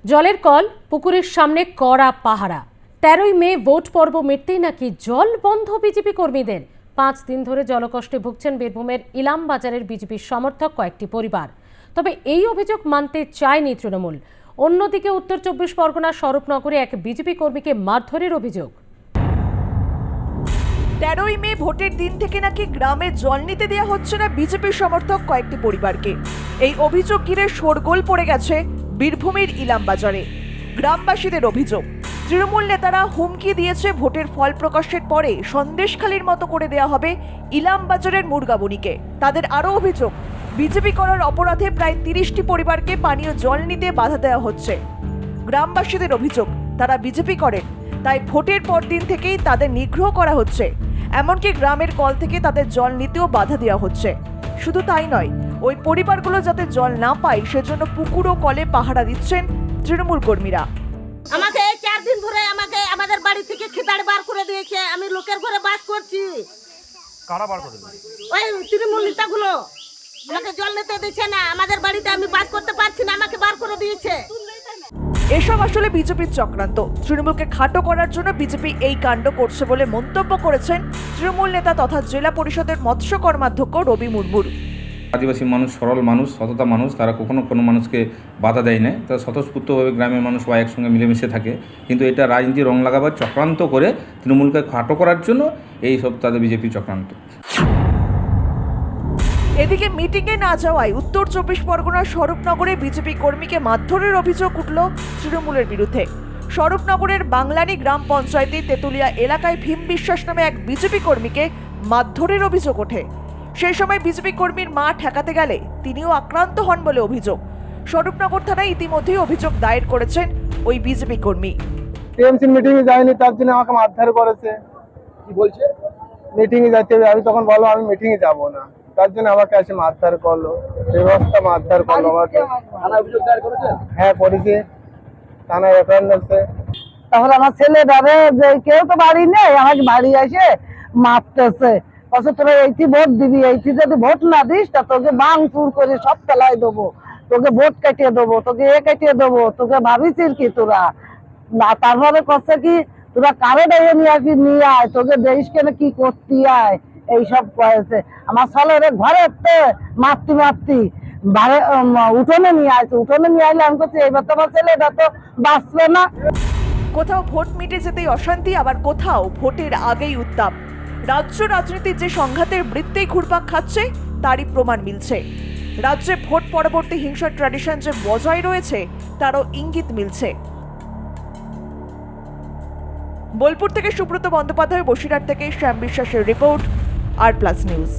জলের কল, পুকুরের সামনে কড়া পাহারা। 13ই মে ভোট পর্ব মিটতেই নাকি জল বন্ধ বিজেপি কর্মীদের। 5 দিন ধরে জলকষ্টে ভুগছেন বীরভূমের ইলাম বাজারের বিজেপির সমর্থক কয়েকটি পরিবার। তবে এই অভিযোগ মানতে চায়নি তৃণমূল। অন্যদিকে উত্তর 24 পরগনার স্বরূপনগরে এক বিজেপি কর্মীকে মারধরের অভিযোগ। 13ই মে ভোটের দিন থেকে নাকি গ্রামে জল নিতে দেওয়া হচ্ছে না বিজেপির সমর্থক কয়েকটি পরিবারকে। এই অভিযোগ ঘিরে শোরগোল পড়ে গেছে বীরভূমের ইলাম বাজারে। গ্রামবাসীদের অভিযোগ, তৃণমূল নেতারা হুমকি দিয়েছে ভোটের ফল প্রকাশের পরে সন্দেশখালির মতো করে দেওয়া হবে ইলাম বাজারের মুরগাবনিকে। তাদের আরও অভিযোগ, বিজেপি করার অপরাধে প্রায় 30টি পরিবারকে পানীয় জল নিতে বাধা দেওয়া হচ্ছে। গ্রামবাসীদের অভিযোগ, তারা বিজেপি করেন, তাই ভোটের পর দিন থেকেই তাদের নিগ্রহ করা হচ্ছে। এমনকি গ্রামের কল থেকে তাদের জল নিতেও বাধা দেওয়া হচ্ছে। শুধু তাই নয়, ওই পরিবারগুলো যাতে জল না পায় সেজন্য পুকুর ও কলে পাহারা দিচ্ছেন তৃণমূল কর্মীরা। আমাকে 4 দিন ধরে আমাদের বাড়ি থেকে খিদাড় বার করে দিয়েছে। আমি লোকের ঘরে বাস করছি। কারা বার করে দিল? ওই তৃণমূল নেতাগুলো আমাকে জল নিতে দিচ্ছে না। আমাদের বাড়িতে আমি বাস করতে পারছি না, আমাকে বার করে দিয়েছে। এসব আসলে বিজেপির চক্রান্ত। তৃণমূলকে খাটো করার জন্য বিজেপি এই কাণ্ড করছে বলে মন্তব্য করেছেন তৃণমূল নেতা তথা জেলা পরিষদের মৎস্য কর্মাধ্যক্ষ রবি মুর্মুর। আদিবাসী মানুষ, সরল মানুষ, সততা মানুষ, তারা কখনো কোনো মানুষকে বাধা দেয় না। তারা স্বতঃস্ফূর্তভাবে গ্রামের মানুষ বা একসঙ্গে মিলেমিশে থাকে। কিন্তু এটা রাজনীতি রং লাগাবার চক্রান্ত করে তৃণমূলকে খাটো করার জন্য এই সব তাদের বিজেপি চক্রান্ত। এদিকে মিটিংয়ে না যাওয়ায় উত্তর 24 পরগনার স্বরূপনগরে বিজেপি কর্মীকে মারধরের অভিযোগ উঠল তৃণমূলের বিরুদ্ধে। স্বরূপনগরের বাংলানি গ্রাম পঞ্চায়েতের তেতুলিয়া এলাকায় ভীম বিশ্বাস নামে এক বিজেপি কর্মীকে মারধরের অভিযোগ ওঠে। সেই সময় বিজেপি কর্মীর মা ঠেকাতে গেলে তিনিও আক্রান্ত হন বলে অভিযোগ। স্বরূপনগর থানায় ইতিমধ্যেই অভিযোগ দায়ের করেছেন ওই বিজেপি কর্মী। টিএমসি মিটিংয়ে যায়নি, তার জন্য আমাকে মারধর করেছে। কি বলছে? মিটিংয়ে যেতে হবে, আমি তখন বলো আমি মিটিংয়ে যাব না, তার জন্য আমাকে এসে মারধর করলো, ব্যবস্থা মারধর করলো আমাকে। থানায় অভিযোগ দায়ের করেছেন? হ্যাঁ করেছি, থানায় এফআইআর দিয়েছে। তখন আমার ছেলে ধরে যে কেউ তো বাড়ি নেই, আমাকে বাড়ি এসে মারতেছে। বলছে তোরা এইটি ভোট দিবি, এইটি যদি ভোট না দিস তা তোকে ভাঙচুর করে সব ফেলাই দেবো, তোকে ভোট কাটিয়ে দেবো, তোকে কাটিয়ে দেবো, তোকে ভাবিছিস কি তোরা না। তারপরে করছে কি তোরা কারে ডেকে নিয়ে আসবি, নিয়ে আয়, তোকে দেশ কেন কি করতে আয়, এইসব কয়েছে। আমার ছেলের ঘরে মারতি মারতি উঠোনে নিয়ে আসছে। উঠোনে নিয়ে আসলে আমি করছি এইবার তোমার ছেলেটা তো বাঁচবে না। কোথাও ভোট মিটে যেতেই অশান্তি, আবার কোথাও ভোটের আগেই উত্তাপ। রাজ্য রাজনীতির যে সংঘাতের বৃত্তেই ঘুরপাক খাচ্ছে তারই প্রমাণ মিলছে। রাজ্যে ভোট পরবর্তী হিংসার ট্র্যাডিশন যে বজায় রয়েছে তারও ইঙ্গিত মিলছে। বোলপুর থেকে সুব্রত বন্দ্যোপাধ্যায়, বসিরহাট থেকে শ্যাম বিশ্বাসের রিপোর্ট, আর প্লাস নিউজ।